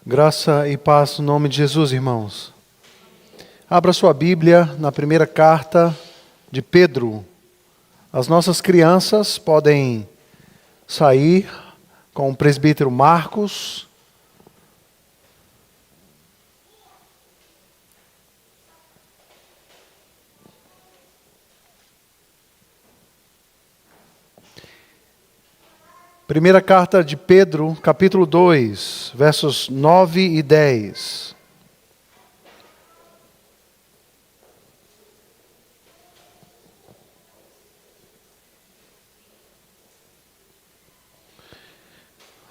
Graça e paz no nome de Jesus, irmãos. Abra sua Bíblia na primeira carta de Pedro. As nossas crianças podem sair com o presbítero Marcos. Primeira carta de Pedro, capítulo 2, versos 9 e 10.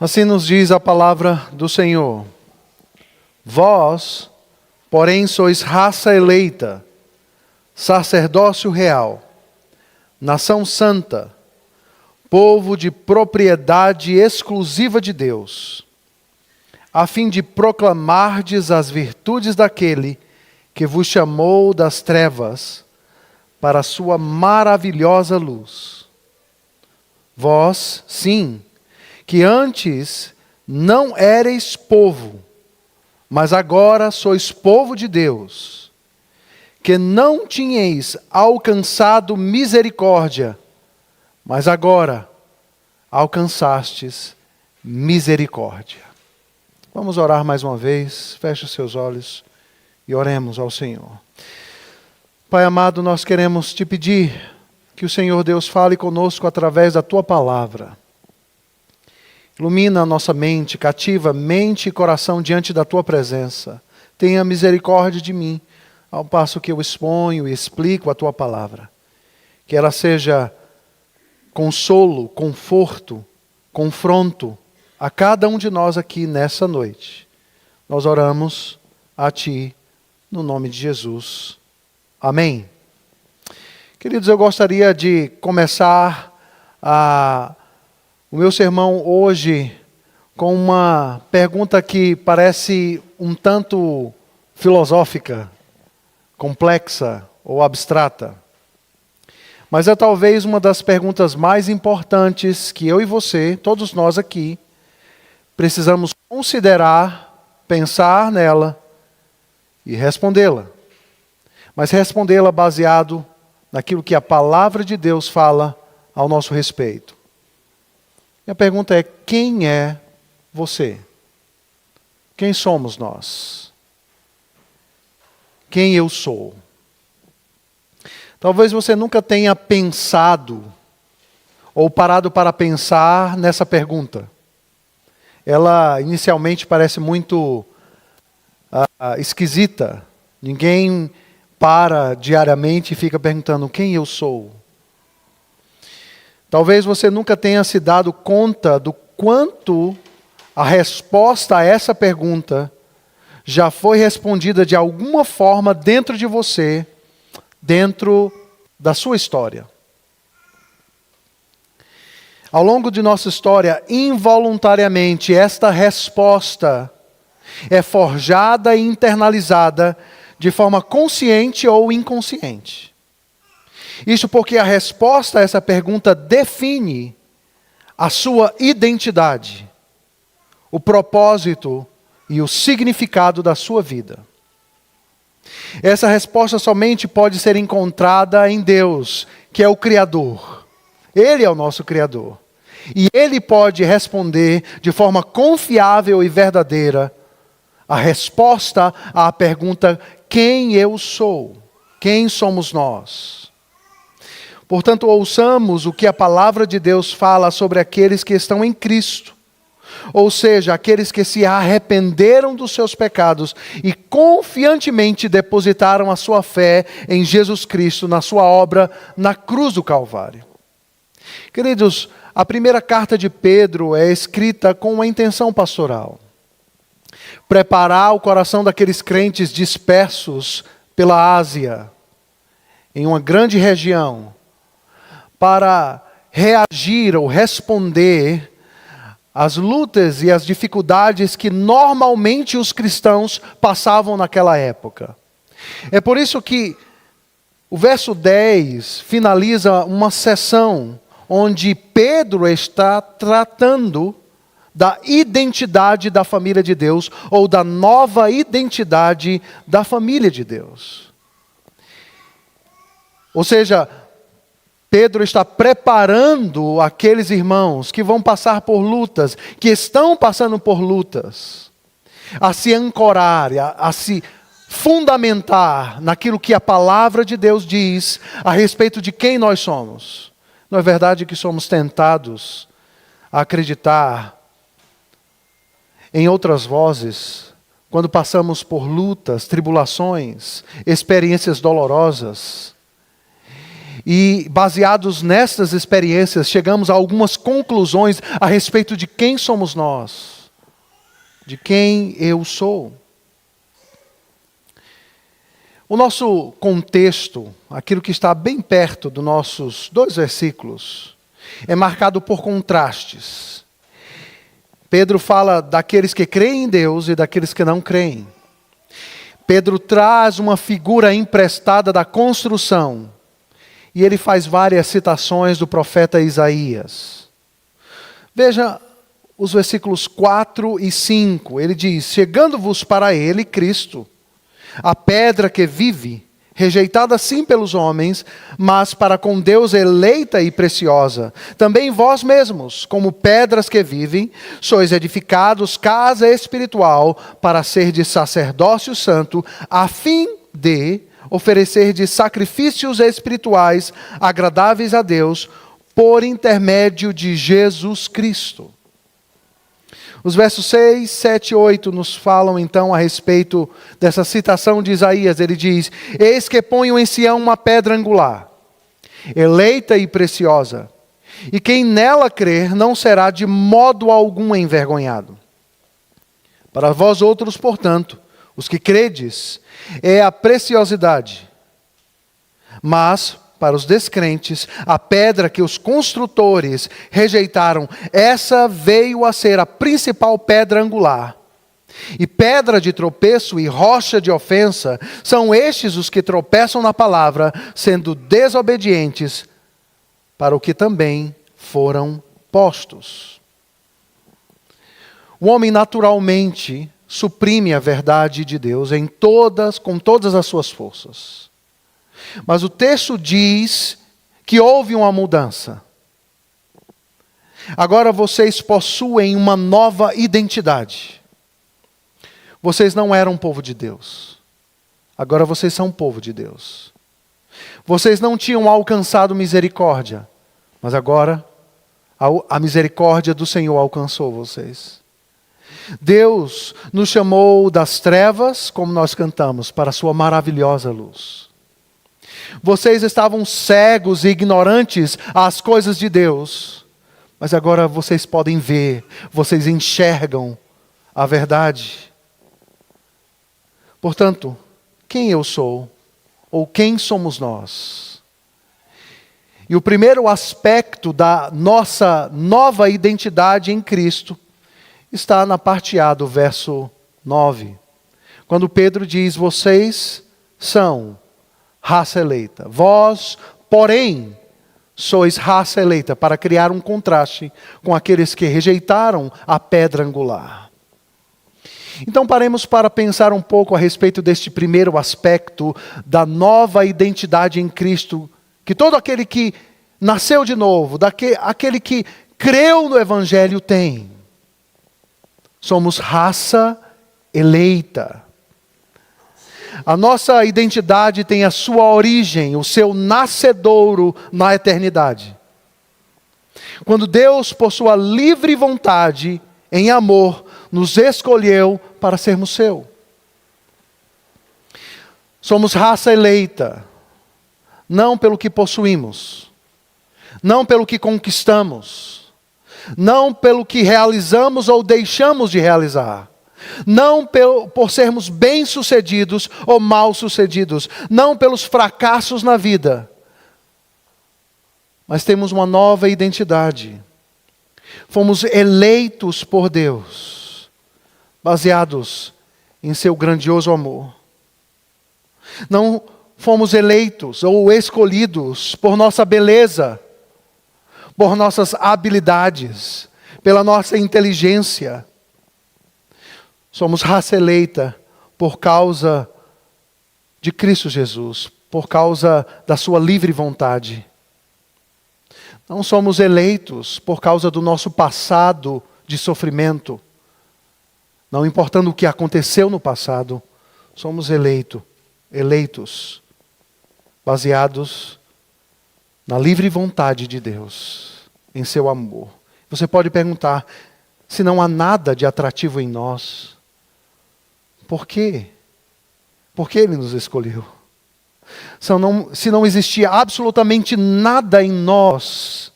Assim nos diz a palavra do Senhor: Vós, porém, sois raça eleita, sacerdócio real, nação santa, povo de propriedade exclusiva de Deus, a fim de proclamardes as virtudes daquele que vos chamou das trevas para a sua maravilhosa luz. Vós, sim, que antes não éreis povo, mas agora sois povo de Deus, que não tinhais alcançado misericórdia, mas agora alcançastes misericórdia. Vamos orar mais uma vez. Feche os seus olhos e oremos ao Senhor. Pai amado, nós queremos te pedir que o Senhor Deus fale conosco através da tua palavra. Ilumina a nossa mente, cativa mente e coração diante da tua presença. Tenha misericórdia de mim, ao passo que eu exponho e explico a tua palavra. Que ela seja consolo, conforto, confronto a cada um de nós aqui nessa noite. Nós oramos a Ti, no nome de Jesus. Amém. Queridos, eu gostaria de começar o meu sermão hoje com uma pergunta que parece um tanto filosófica, complexa ou abstrata. Mas é talvez uma das perguntas mais importantes que eu e você, todos nós aqui, precisamos considerar, pensar nela e respondê-la. Mas respondê-la baseado naquilo que a palavra de Deus fala ao nosso respeito. E a pergunta é: quem é você? Quem somos nós? Quem eu sou? Talvez você nunca tenha pensado ou parado para pensar nessa pergunta. Ela inicialmente parece muito esquisita. Ninguém para diariamente e fica perguntando: quem eu sou? Talvez você nunca tenha se dado conta do quanto a resposta a essa pergunta já foi respondida de alguma forma dentro de você, dentro da sua história. Ao longo de nossa história, involuntariamente, esta resposta é forjada e internalizada de forma consciente ou inconsciente. Isso porque a resposta a essa pergunta define a sua identidade, o propósito e o significado da sua vida. Essa resposta somente pode ser encontrada em Deus, que é o Criador. Ele é o nosso Criador. E Ele pode responder de forma confiável e verdadeira a resposta à pergunta: quem eu sou? Quem somos nós? Portanto, ouçamos o que a palavra de Deus fala sobre aqueles que estão em Cristo. Ou seja, aqueles que se arrependeram dos seus pecados e confiantemente depositaram a sua fé em Jesus Cristo, na sua obra na cruz do Calvário. Queridos, a primeira carta de Pedro é escrita com uma intenção pastoral: preparar o coração daqueles crentes dispersos pela Ásia, em uma grande região, para reagir ou responder às lutas e às dificuldades que normalmente os cristãos passavam naquela época. É por isso que o verso 10 finaliza uma sessão onde Pedro está tratando da identidade da família de Deus, ou da nova identidade da família de Deus. Ou seja, Pedro está preparando aqueles irmãos que vão passar por lutas, que estão passando por lutas, a se ancorar, a se fundamentar naquilo que a palavra de Deus diz a respeito de quem nós somos. Não é verdade que somos tentados a acreditar em outras vozes quando passamos por lutas, tribulações, experiências dolorosas? E baseados nessas experiências, chegamos a algumas conclusões a respeito de quem somos nós, de quem eu sou. O nosso contexto, aquilo que está bem perto dos nossos 2 versículos, é marcado por contrastes. Pedro fala daqueles que creem em Deus e daqueles que não creem. Pedro traz uma figura emprestada da construção, e ele faz várias citações do profeta Isaías. Veja os versículos 4 e 5. Ele diz: chegando-vos para ele, Cristo, a pedra que vive, rejeitada sim pelos homens, mas para com Deus eleita e preciosa. Também vós mesmos, como pedras que vivem, sois edificados casa espiritual para ser de sacerdócio santo, a fim de oferecer de sacrifícios espirituais agradáveis a Deus, por intermédio de Jesus Cristo. Os versos 6, 7 e 8 nos falam então a respeito dessa citação de Isaías. Ele diz: eis que ponho em Sião uma pedra angular, eleita e preciosa, e quem nela crer não será de modo algum envergonhado. Para vós outros, portanto, os que credes, é a preciosidade. Mas, para os descrentes, a pedra que os construtores rejeitaram, essa veio a ser a principal pedra angular. E pedra de tropeço e rocha de ofensa, são estes os que tropeçam na palavra, sendo desobedientes, para o que também foram postos. O homem naturalmente suprime a verdade de Deus com todas as suas forças. Mas o texto diz que houve uma mudança. Agora vocês possuem uma nova identidade. Vocês não eram povo de Deus. Agora vocês são povo de Deus. Vocês não tinham alcançado misericórdia, mas agora a misericórdia do Senhor alcançou vocês. Deus nos chamou das trevas, como nós cantamos, para a sua maravilhosa luz. Vocês estavam cegos e ignorantes às coisas de Deus, mas agora vocês podem ver, vocês enxergam a verdade. Portanto, quem eu sou, ou quem somos nós? E o primeiro aspecto da nossa nova identidade em Cristo está na parte A do verso 9. Quando Pedro diz: vocês são raça eleita. Vós, porém, sois raça eleita, para criar um contraste com aqueles que rejeitaram a pedra angular. Então paremos para pensar um pouco a respeito deste primeiro aspecto da nova identidade em Cristo, que todo aquele que nasceu de novo, aquele que creu no Evangelho tem. Somos raça eleita. A nossa identidade tem a sua origem, o seu nascedouro na eternidade. Quando Deus, por sua livre vontade, em amor, nos escolheu para sermos seu. Somos raça eleita, não pelo que possuímos, não pelo que conquistamos, não pelo que realizamos ou deixamos de realizar. Não por sermos bem-sucedidos ou mal-sucedidos, não pelos fracassos na vida, mas temos uma nova identidade. Fomos eleitos por Deus, baseados em seu grandioso amor. Não fomos eleitos ou escolhidos por nossa beleza, por nossas habilidades, pela nossa inteligência. Somos raça eleita por causa de Cristo Jesus, por causa da sua livre vontade. Não somos eleitos por causa do nosso passado de sofrimento. Não importando o que aconteceu no passado, somos eleitos, baseados na livre vontade de Deus, em seu amor. Você pode perguntar, se não há nada de atrativo em nós, por quê? Por que Ele nos escolheu? Se não existia absolutamente nada em nós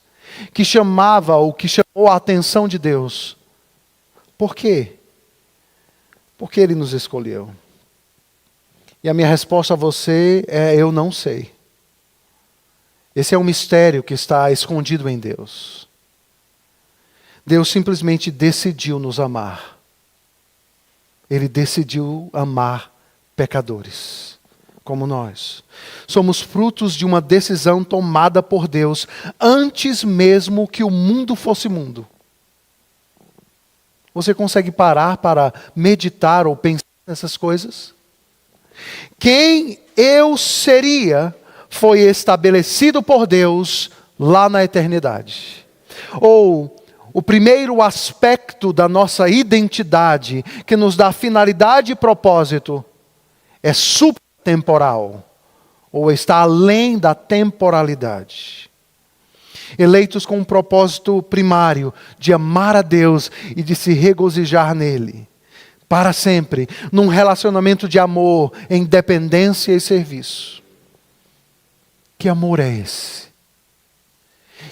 que chamava ou que chamou a atenção de Deus, por quê? Por que Ele nos escolheu? E a minha resposta a você é: eu não sei. Esse é um mistério que está escondido em Deus. Deus simplesmente decidiu nos amar. Ele decidiu amar pecadores, como nós. Somos frutos de uma decisão tomada por Deus antes mesmo que o mundo fosse mundo. Você consegue parar para meditar ou pensar nessas coisas? Quem eu seria foi estabelecido por Deus lá na eternidade. Ou o primeiro aspecto da nossa identidade, que nos dá finalidade e propósito, é supratemporal, ou está além da temporalidade. Eleitos com um propósito primário de amar a Deus e de se regozijar nele, para sempre, num relacionamento de amor, em dependência e serviço. Que amor é esse?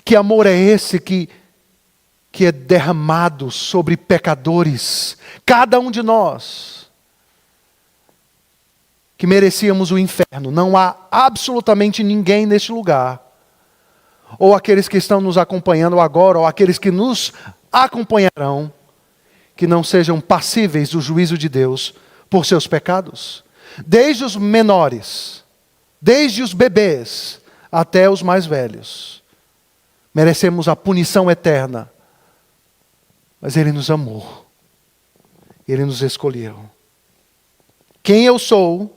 Que amor é esse que é derramado sobre pecadores, cada um de nós, que merecíamos o inferno? Não há absolutamente ninguém neste lugar, ou aqueles que estão nos acompanhando agora, ou aqueles que nos acompanharão, que não sejam passíveis do juízo de Deus por seus pecados. Desde os menores, desde os bebês, até os mais velhos. Merecemos a punição eterna. Mas Ele nos amou. Ele nos escolheu. Quem eu sou?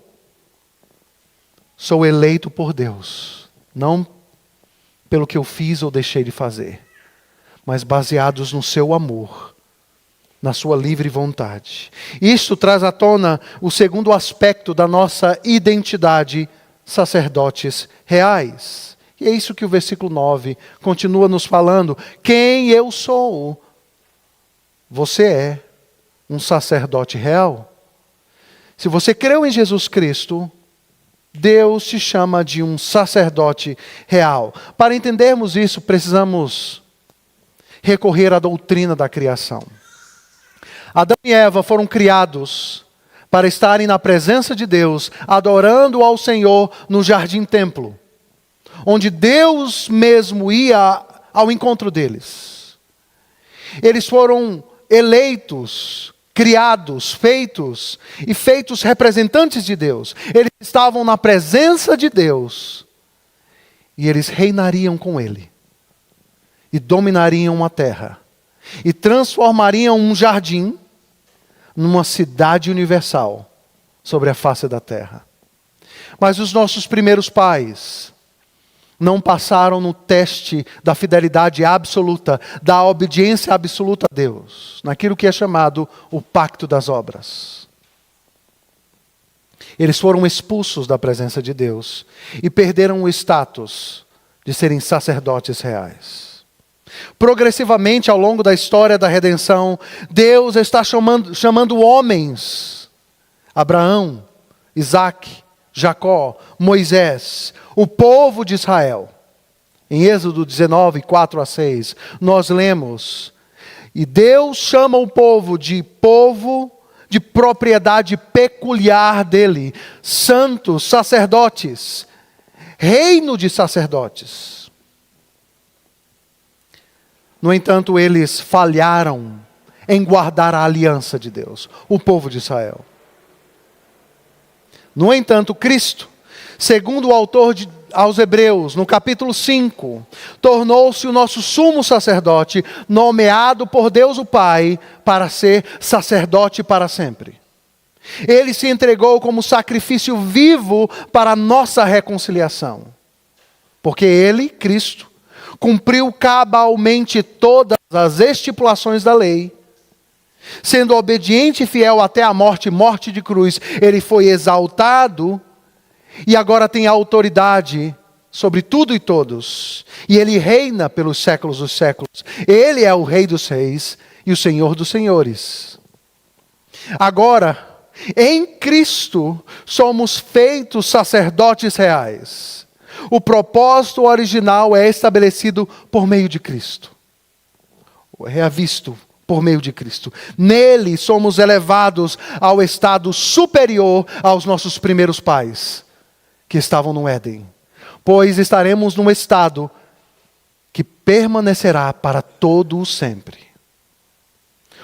Sou eleito por Deus. Não pelo que eu fiz ou deixei de fazer, mas baseados no seu amor, na sua livre vontade. Isto traz à tona o segundo aspecto da nossa identidade, sacerdotes reais. E é isso que o versículo 9 continua nos falando. Quem eu sou? Você é um sacerdote real. Se você creu em Jesus Cristo, Deus te chama de um sacerdote real. Para entendermos isso, precisamos recorrer à doutrina da criação. Adão e Eva foram criados para estarem na presença de Deus, adorando ao Senhor no jardim-templo, onde Deus mesmo ia ao encontro deles. Eles foram eleitos, criados, feitos representantes de Deus. Eles estavam na presença de Deus e eles reinariam com Ele e dominariam a terra e transformariam um jardim numa cidade universal sobre a face da terra. Mas os nossos primeiros pais não passaram no teste da fidelidade absoluta, da obediência absoluta a Deus, naquilo que é chamado o pacto das obras. Eles foram expulsos da presença de Deus e perderam o status de serem sacerdotes reais. Progressivamente, ao longo da história da redenção, Deus está chamando homens, Abraão, Isaque, Jacó, Moisés, o povo de Israel. Em Êxodo 19, 4-6, nós lemos: e Deus chama o povo de propriedade peculiar dele, santos, sacerdotes, reino de sacerdotes. No entanto, eles falharam em guardar a aliança de Deus, o povo de Israel. No entanto, Cristo segundo o autor aos Hebreus, no capítulo 5, tornou-se o nosso sumo sacerdote, nomeado por Deus o Pai, para ser sacerdote para sempre. Ele se entregou como sacrifício vivo para a nossa reconciliação. Porque ele, Cristo, cumpriu cabalmente todas as estipulações da lei. Sendo obediente e fiel até a morte, morte de cruz, ele foi exaltado e agora tem autoridade sobre tudo e todos. E ele reina pelos séculos dos séculos. Ele é o Rei dos reis e o Senhor dos senhores. Agora, em Cristo, somos feitos sacerdotes reais. O propósito original é estabelecido por meio de Cristo. É reavisto por meio de Cristo. Nele somos elevados ao estado superior aos nossos primeiros pais, que estavam no Éden. Pois estaremos num estado que permanecerá para todo o sempre.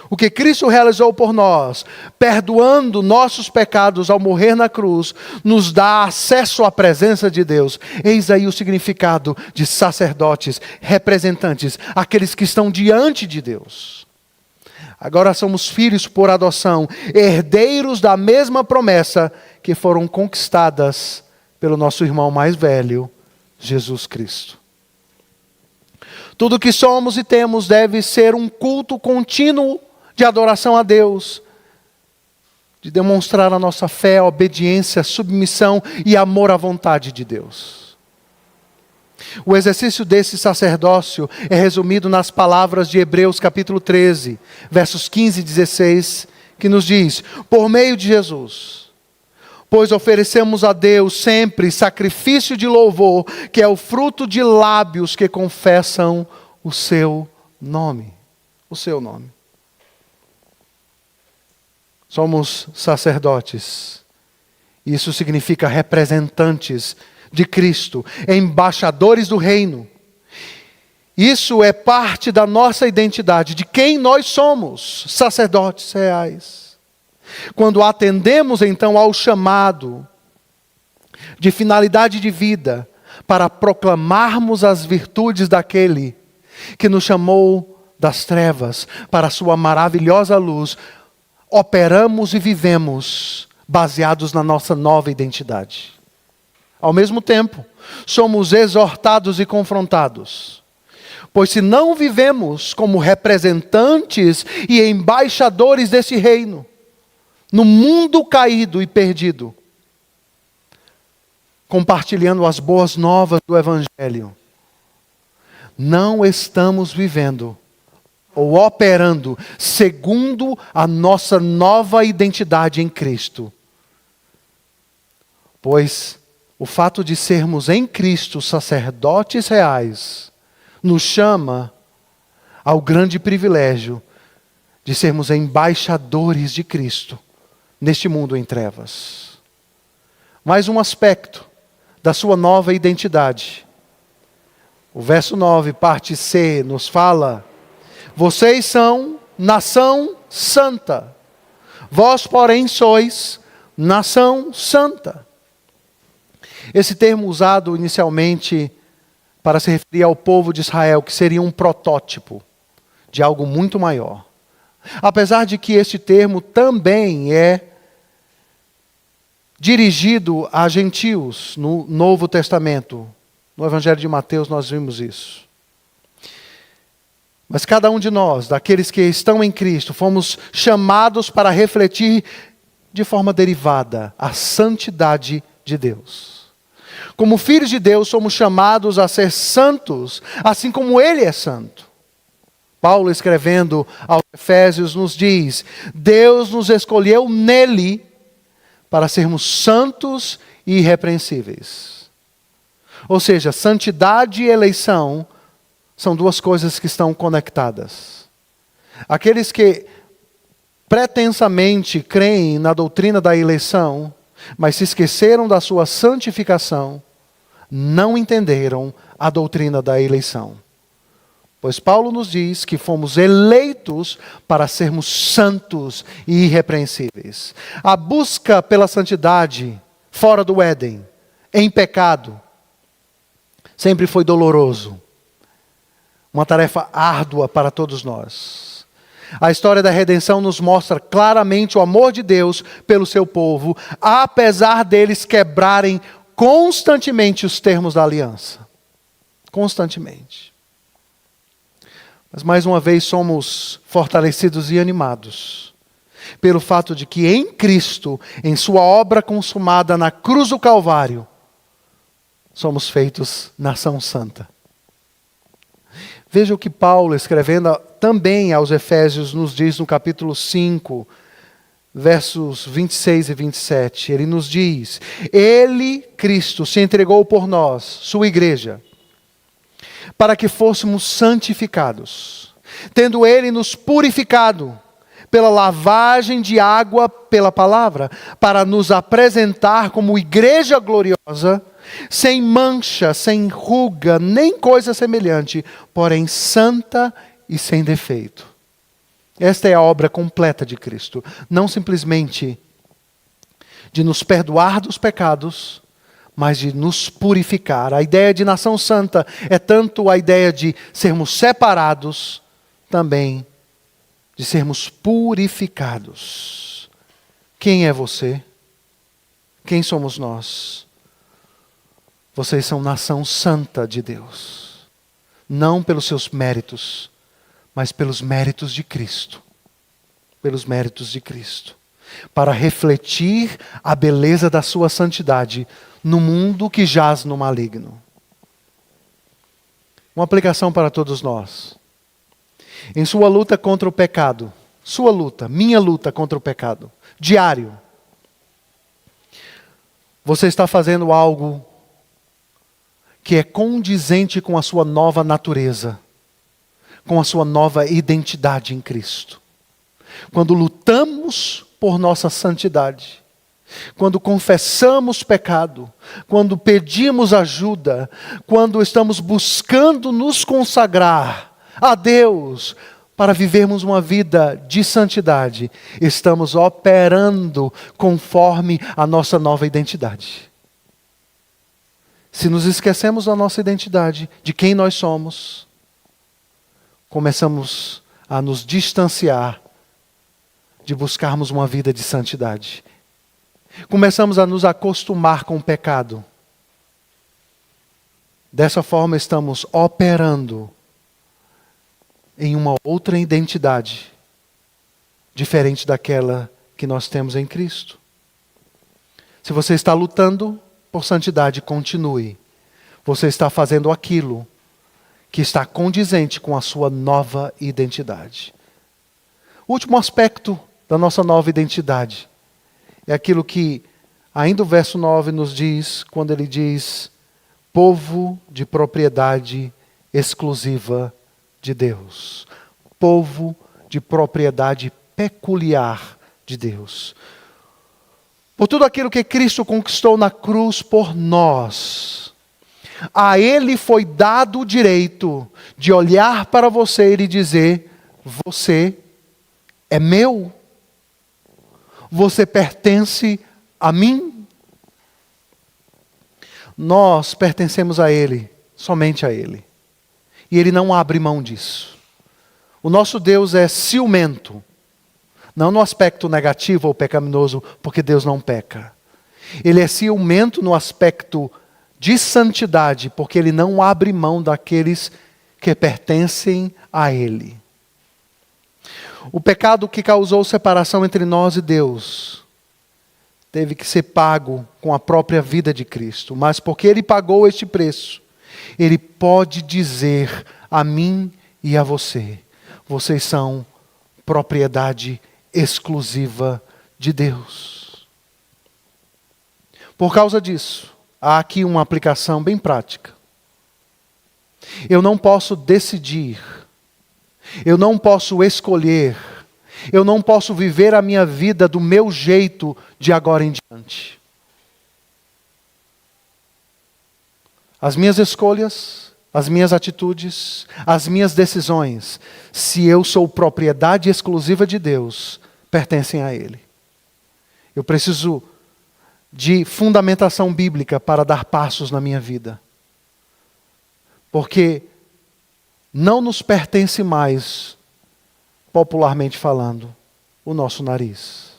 O que Cristo realizou por nós, perdoando nossos pecados ao morrer na cruz, nos dá acesso à presença de Deus. Eis aí o significado de sacerdotes, representantes, aqueles que estão diante de Deus. Agora somos filhos por adoção, herdeiros da mesma promessa que foram conquistadas pelo nosso irmão mais velho, Jesus Cristo. Tudo que somos e temos deve ser um culto contínuo de adoração a Deus, de demonstrar a nossa fé, obediência, submissão e amor à vontade de Deus. O exercício desse sacerdócio é resumido nas palavras de Hebreus capítulo 13, versos 15 e 16, que nos diz: por meio de Jesus, pois oferecemos a Deus sempre sacrifício de louvor, que é o fruto de lábios que confessam o seu nome. O seu nome. Somos sacerdotes. Isso significa representantes de Cristo, embaixadores do reino. Isso é parte da nossa identidade, de quem nós somos, sacerdotes reais. Quando atendemos então ao chamado de finalidade de vida, para proclamarmos as virtudes daquele que nos chamou das trevas para a sua maravilhosa luz, operamos e vivemos baseados na nossa nova identidade. Ao mesmo tempo, somos exortados e confrontados. Pois se não vivemos como representantes e embaixadores desse reino, no mundo caído e perdido, compartilhando as boas novas do Evangelho, não estamos vivendo ou operando segundo a nossa nova identidade em Cristo. Pois o fato de sermos em Cristo sacerdotes reais nos chama ao grande privilégio de sermos embaixadores de Cristo neste mundo em trevas. Mais um aspecto da sua nova identidade. O verso 9, parte C, nos fala: vocês são nação santa, vós, porém, sois nação santa. Esse termo usado inicialmente para se referir ao povo de Israel, que seria um protótipo de algo muito maior. Apesar de que este termo também é dirigido a gentios no Novo Testamento. No Evangelho de Mateus nós vimos isso. Mas cada um de nós, daqueles que estão em Cristo, fomos chamados para refletir de forma derivada a santidade de Deus. Como filhos de Deus, somos chamados a ser santos, assim como Ele é santo. Paulo, escrevendo aos Efésios, nos diz: Deus nos escolheu nele para sermos santos e irrepreensíveis. Ou seja, santidade e eleição são duas coisas que estão conectadas. Aqueles que pretensamente creem na doutrina da eleição, mas se esqueceram da sua santificação, não entenderam a doutrina da eleição. Pois Paulo nos diz que fomos eleitos para sermos santos e irrepreensíveis. A busca pela santidade fora do Éden em pecado, sempre foi doloroso. Uma tarefa árdua para todos nós. A história da redenção nos mostra claramente o amor de Deus pelo seu povo, apesar deles quebrarem constantemente os termos da aliança. Constantemente. Mas mais uma vez somos fortalecidos e animados pelo fato de que em Cristo, em sua obra consumada na cruz do Calvário, somos feitos nação santa. Veja o que Paulo, escrevendo também aos Efésios, nos diz no capítulo 5, versos 26 e 27. Ele nos diz: Ele, Cristo, se entregou por nós, sua igreja, para que fôssemos santificados, tendo Ele nos purificado pela lavagem de água pela palavra, para nos apresentar como igreja gloriosa, sem mancha, sem ruga, nem coisa semelhante, porém santa e sem defeito. Esta é a obra completa de Cristo. Não simplesmente de nos perdoar dos pecados, mas de nos purificar. A ideia de nação santa é tanto a ideia de sermos separados, também de sermos purificados. Quem é você? Quem somos nós? Vocês são nação santa de Deus. Não pelos seus méritos, mas pelos méritos de Cristo. Pelos méritos de Cristo. Para refletir a beleza da sua santidade no mundo que jaz no maligno. Uma aplicação para todos nós. Em sua luta contra o pecado, sua luta, minha luta contra o pecado, diário, você está fazendo algo que é condizente com a sua nova natureza, com a sua nova identidade em Cristo. Quando lutamos por nossa santidade, quando confessamos pecado, quando pedimos ajuda, quando estamos buscando nos consagrar a Deus para vivermos uma vida de santidade, estamos operando conforme a nossa nova identidade. Se nos esquecemos da nossa identidade, de quem nós somos, começamos a nos distanciar de buscarmos uma vida de santidade. Começamos a nos acostumar com o pecado. Dessa forma estamos operando em uma outra identidade, diferente daquela que nós temos em Cristo. Se você está lutando por santidade, continue. Você está fazendo aquilo que está condizente com a sua nova identidade. O último aspecto da nossa nova identidade é aquilo que ainda o verso 9 nos diz, quando ele diz: povo de propriedade exclusiva de Deus. Povo de propriedade peculiar de Deus. Por tudo aquilo que Cristo conquistou na cruz por nós, a Ele foi dado o direito de olhar para você e dizer: você é meu. Você pertence a mim. Nós pertencemos a Ele, somente a Ele. E Ele não abre mão disso. O nosso Deus é ciumento. Não no aspecto negativo ou pecaminoso, porque Deus não peca. Ele é ciumento no aspecto de santidade, porque Ele não abre mão daqueles que pertencem a Ele. O pecado que causou separação entre nós e Deus teve que ser pago com a própria vida de Cristo. Mas porque Ele pagou este preço, Ele pode dizer a mim e a você: vocês são propriedade exclusiva de Deus. Por causa disso, há aqui uma aplicação bem prática. Eu não posso decidir, eu não posso escolher, eu não posso viver a minha vida do meu jeito de agora em diante. As minhas escolhas, as minhas atitudes, as minhas decisões, se eu sou propriedade exclusiva de Deus, pertencem a Ele. Eu preciso de fundamentação bíblica para dar passos na minha vida. Porque não nos pertence mais, popularmente falando, o nosso nariz.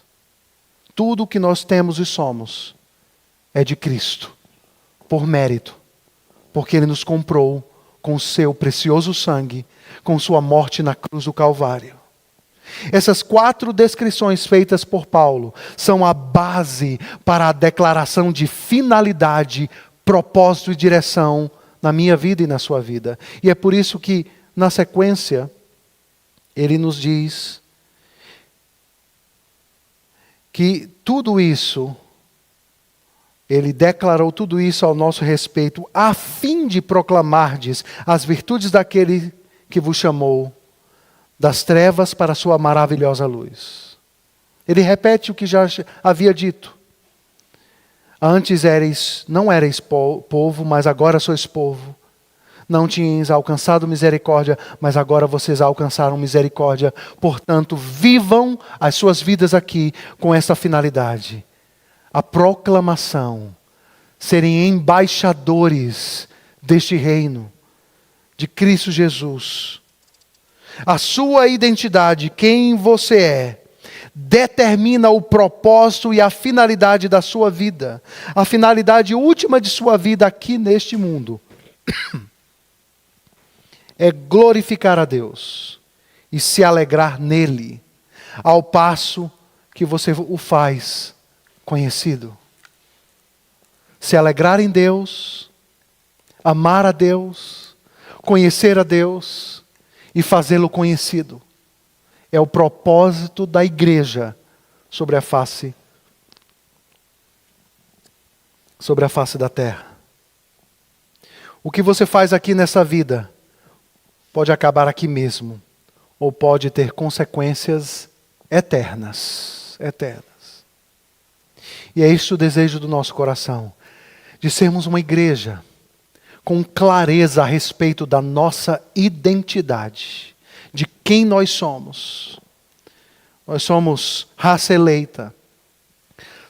Tudo o que nós temos e somos é de Cristo, por mérito, porque Ele nos comprou com o seu precioso sangue, com sua morte na cruz do Calvário. Essas 4 descrições feitas por Paulo são a base para a declaração de finalidade, propósito e direção na minha vida e na sua vida. E é por isso que, na sequência, ele nos diz que tudo isso, ele declarou tudo isso ao nosso respeito, a fim de proclamardes as virtudes daquele que vos chamou das trevas para a sua maravilhosa luz. Ele repete o que já havia dito. Antes não erais povo, mas agora sois povo. Não tinhais alcançado misericórdia, mas agora vocês alcançaram misericórdia. Portanto, vivam as suas vidas aqui com essa finalidade. A proclamação, serem embaixadores deste reino, de Cristo Jesus. A sua identidade, quem você é, determina o propósito e a finalidade da sua vida. A finalidade última de sua vida aqui neste mundo é glorificar a Deus e se alegrar nele, ao passo que você o faz conhecido. Se alegrar em Deus, amar a Deus, conhecer a Deus e fazê-lo conhecido. É o propósito da igreja sobre a face da terra. O que você faz aqui nessa vida pode acabar aqui mesmo, ou pode ter consequências eternas. E é isso o desejo do nosso coração, de sermos uma igreja com clareza a respeito da nossa identidade, de quem nós somos. Nós somos raça eleita,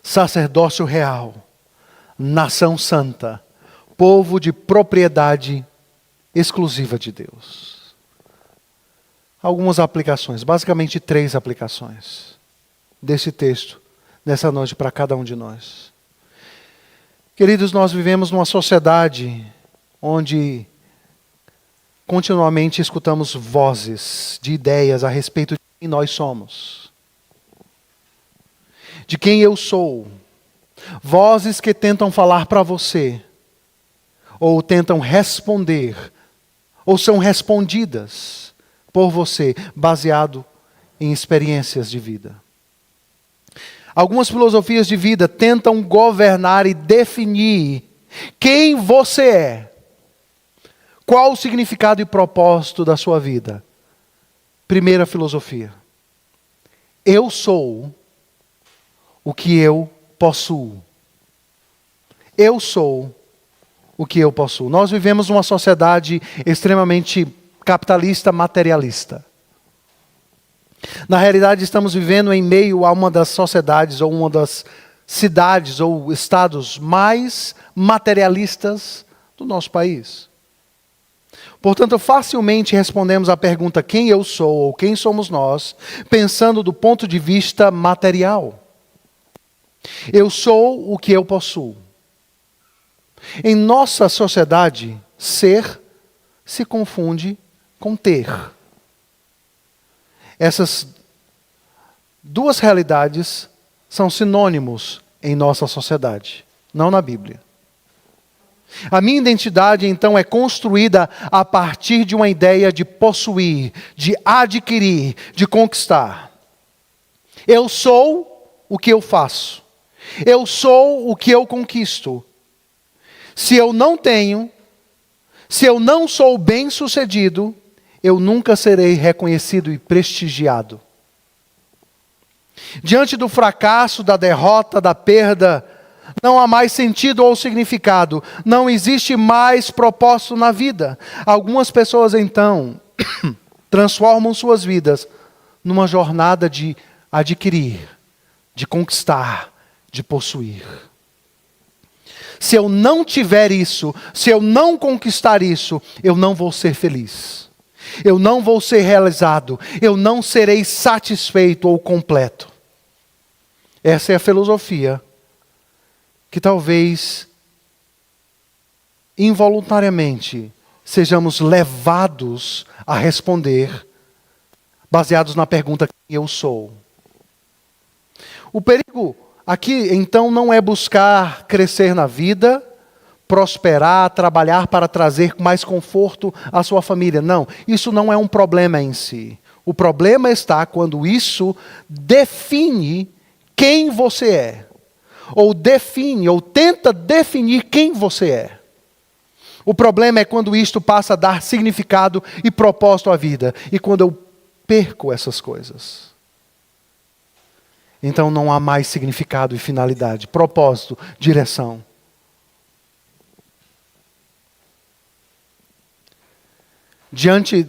sacerdócio real, nação santa, povo de propriedade exclusiva de Deus. Algumas aplicações, basicamente 3 aplicações desse texto, nessa noite para cada um de nós. Queridos, nós vivemos numa sociedade onde continuamente escutamos vozes de ideias a respeito de quem nós somos, de quem eu sou. Vozes que tentam falar para você, ou tentam responder, ou são respondidas por você, baseado em experiências de vida. Algumas filosofias de vida tentam governar e definir quem você é. Qual o significado e propósito da sua vida? Primeira filosofia. Eu sou o que eu possuo. Eu sou o que eu possuo. Nós vivemos numa sociedade extremamente capitalista, materialista. Na realidade, estamos vivendo em meio a uma das sociedades, ou uma das cidades, ou estados mais materialistas do nosso país. Portanto, facilmente respondemos à pergunta quem eu sou, ou quem somos nós, pensando do ponto de vista material. Eu sou o que eu possuo. Em nossa sociedade, ser se confunde com ter. Essas 2 realidades são sinônimos em nossa sociedade, não na Bíblia. A minha identidade, então, é construída a partir de uma ideia de possuir, de adquirir, de conquistar. Eu sou o que eu faço. Eu sou o que eu conquisto. Se eu não tenho, se eu não sou bem-sucedido, eu nunca serei reconhecido e prestigiado. Diante do fracasso, da derrota, da perda, não há mais sentido ou significado. Não existe mais propósito na vida. Algumas pessoas, então, transformam suas vidas numa jornada de adquirir, de conquistar, de possuir. Se eu não tiver isso, se eu não conquistar isso, eu não vou ser feliz. Eu não vou ser realizado. Eu não serei satisfeito ou completo. Essa é a filosofia que talvez involuntariamente sejamos levados a responder baseados na pergunta: quem eu sou? O perigo aqui, então, não é buscar crescer na vida, prosperar, trabalhar para trazer mais conforto à sua família. Não, isso não é um problema em si. O problema está quando isso define quem você é. Ou define, ou tenta definir quem você é. O problema é quando isto passa a dar significado e propósito à vida. E quando eu perco essas coisas. Então não há mais significado e finalidade, propósito, direção. Diante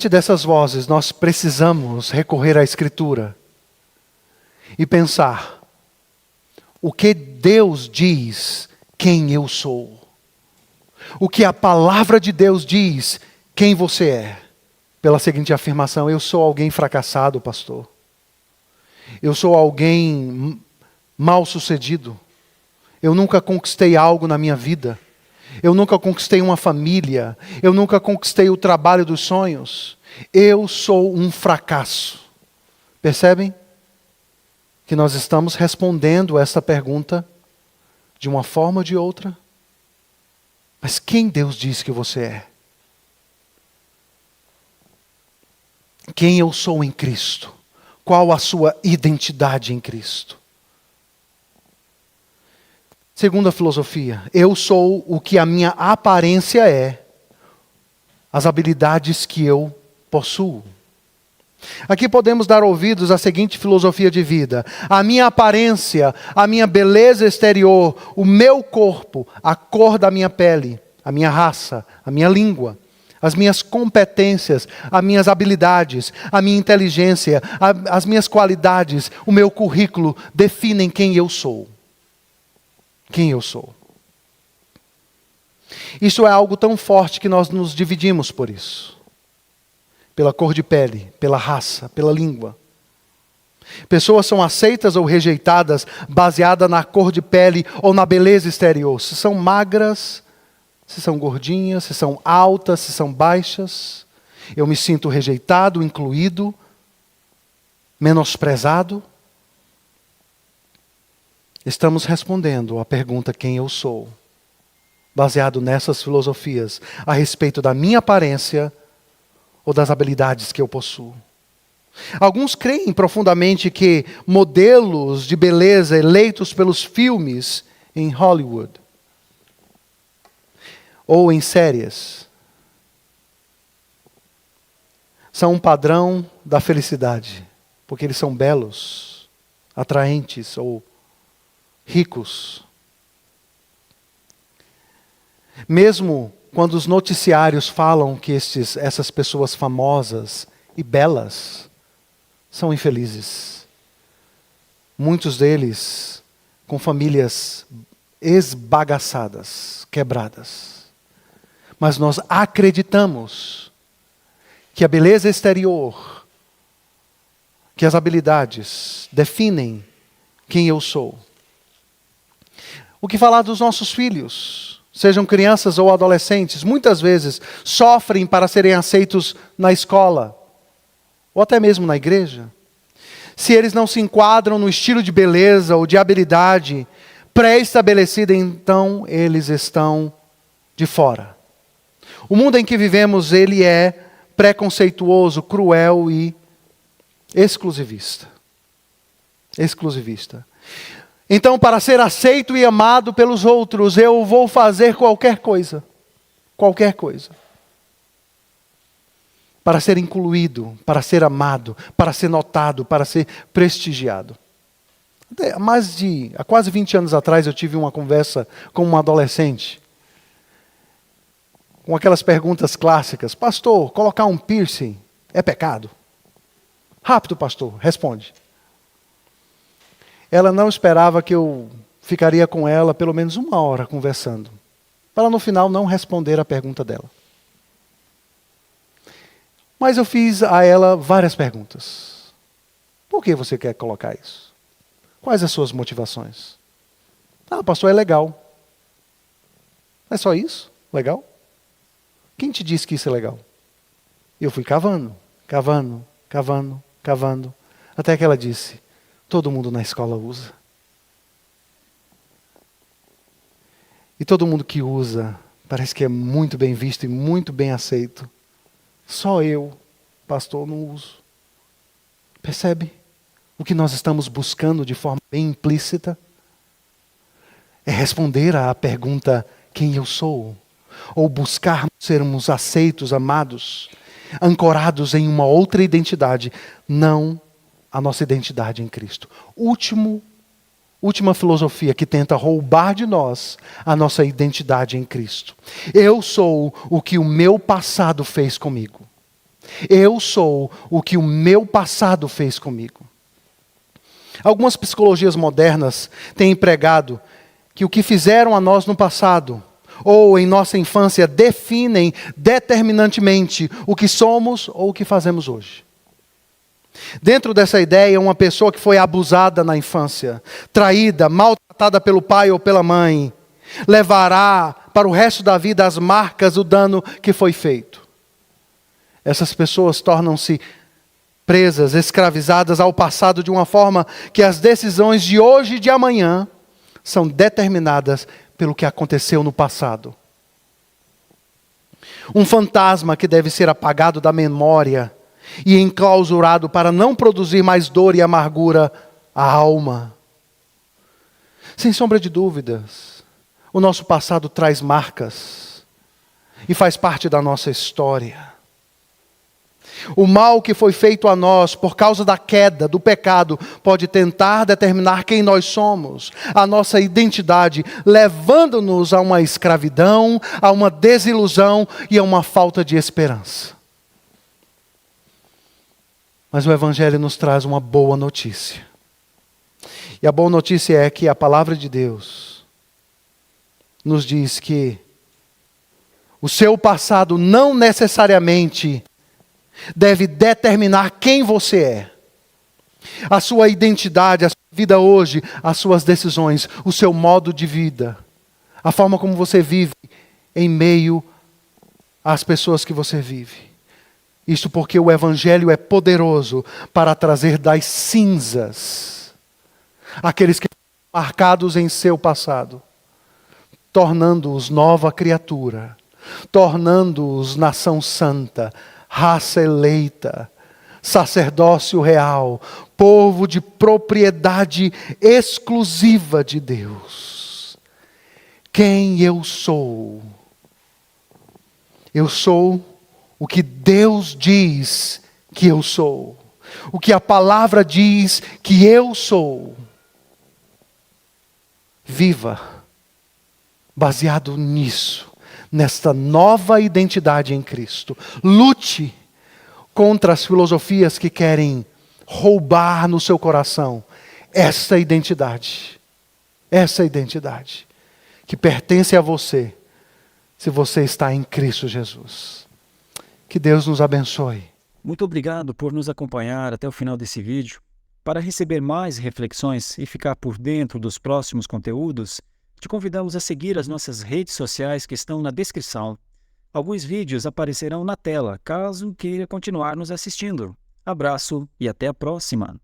dessas vozes, nós precisamos recorrer à Escritura e pensar: o que Deus diz quem eu sou? O que a palavra de Deus diz quem você é? Pela seguinte afirmação: eu sou alguém fracassado, pastor. Eu sou alguém mal sucedido. Eu nunca conquistei algo na minha vida. Eu nunca conquistei uma família. Eu nunca conquistei o trabalho dos sonhos. Eu sou um fracasso. Percebem? Que nós estamos respondendo essa pergunta de uma forma ou de outra. Mas quem Deus diz que você é? Quem eu sou em Cristo? Qual a sua identidade em Cristo? Segunda filosofia: eu sou o que a minha aparência é, as habilidades que eu possuo. Aqui podemos dar ouvidos à seguinte filosofia de vida: a minha aparência, a minha beleza exterior, o meu corpo, a cor da minha pele, a minha raça, a minha língua, as minhas competências, as minhas habilidades, a minha inteligência, as minhas qualidades, o meu currículo definem quem eu sou. Quem eu sou. Isso é algo tão forte que nós nos dividimos por isso. Pela cor de pele, pela raça, pela língua. Pessoas são aceitas ou rejeitadas baseada na cor de pele ou na beleza exterior. Se são magras, se são gordinhas, se são altas, se são baixas. Eu me sinto rejeitado, incluído, menosprezado. Estamos respondendo à pergunta: quem eu sou? Baseado nessas filosofias a respeito da minha aparência ou das habilidades que eu possuo. Alguns creem profundamente que modelos de beleza eleitos pelos filmes em Hollywood ou em séries são um padrão da felicidade, porque eles são belos, atraentes ou ricos. Mesmo quando os noticiários falam que essas pessoas famosas e belas são infelizes. Muitos deles com famílias esbagaçadas, quebradas. Mas nós acreditamos que a beleza exterior, que as habilidades definem quem eu sou. O que falar dos nossos filhos? Sejam crianças ou adolescentes, muitas vezes sofrem para serem aceitos na escola, ou até mesmo na igreja. Se eles não se enquadram no estilo de beleza ou de habilidade pré-estabelecida, então eles estão de fora. O mundo em que vivemos, ele é preconceituoso, cruel e exclusivista. Exclusivista. Então, para ser aceito e amado pelos outros, eu vou fazer qualquer coisa. Qualquer coisa. Para ser incluído, para ser amado, para ser notado, para ser prestigiado. Há quase 20 anos atrás, eu tive uma conversa com uma adolescente. Com aquelas perguntas clássicas: pastor, colocar um piercing é pecado? Rápido, pastor, responde. Ela não esperava que eu ficaria com ela pelo menos 1 hora conversando, para no final não responder a pergunta dela. Mas eu fiz a ela várias perguntas. Por que você quer colocar isso? Quais as suas motivações? Ah, pastor, é legal. É só isso? Legal? Quem te disse que isso é legal? Eu fui cavando, cavando, cavando, cavando, até que ela disse, todo mundo na escola usa. E todo mundo que usa, parece que é muito bem visto e muito bem aceito. Só eu, pastor, não uso. Percebe? O que nós estamos buscando de forma bem implícita é responder à pergunta, quem eu sou? Ou buscar sermos aceitos, amados, ancorados em uma outra identidade, não a nossa identidade em Cristo. Última filosofia que tenta roubar de nós a nossa identidade em Cristo. Eu sou o que o meu passado fez comigo. Eu sou o que o meu passado fez comigo. Algumas psicologias modernas têm pregado que o que fizeram a nós no passado, ou em nossa infância, definem determinantemente o que somos ou o que fazemos hoje. Dentro dessa ideia, uma pessoa que foi abusada na infância, traída, maltratada pelo pai ou pela mãe, levará para o resto da vida as marcas do dano que foi feito. Essas pessoas tornam-se presas, escravizadas ao passado de uma forma que as decisões de hoje e de amanhã são determinadas pelo que aconteceu no passado. Um fantasma que deve ser apagado da memória e enclausurado para não produzir mais dor e amargura à alma. Sem sombra de dúvidas, o nosso passado traz marcas e faz parte da nossa história. O mal que foi feito a nós por causa da queda, do pecado, pode tentar determinar quem nós somos, a nossa identidade, levando-nos a uma escravidão, a uma desilusão e a uma falta de esperança. Mas o Evangelho nos traz uma boa notícia. E a boa notícia é que a palavra de Deus nos diz que o seu passado não necessariamente deve determinar quem você é. A sua identidade, a sua vida hoje, as suas decisões, o seu modo de vida, a forma como você vive em meio às pessoas que você vive. Isto porque o Evangelho é poderoso para trazer das cinzas aqueles que foram marcados em seu passado, tornando-os nova criatura, tornando-os nação santa, raça eleita, sacerdócio real, povo de propriedade exclusiva de Deus. Quem eu sou? Eu sou o que Deus diz que eu sou. O que a palavra diz que eu sou. Viva baseado nisso, nesta nova identidade em Cristo. Lute contra as filosofias que querem roubar no seu coração essa identidade que pertence a você, se você está em Cristo Jesus. Que Deus nos abençoe. Muito obrigado por nos acompanhar até o final desse vídeo. Para receber mais reflexões e ficar por dentro dos próximos conteúdos, te convidamos a seguir as nossas redes sociais que estão na descrição. Alguns vídeos aparecerão na tela, caso queira continuar nos assistindo. Abraço e até a próxima!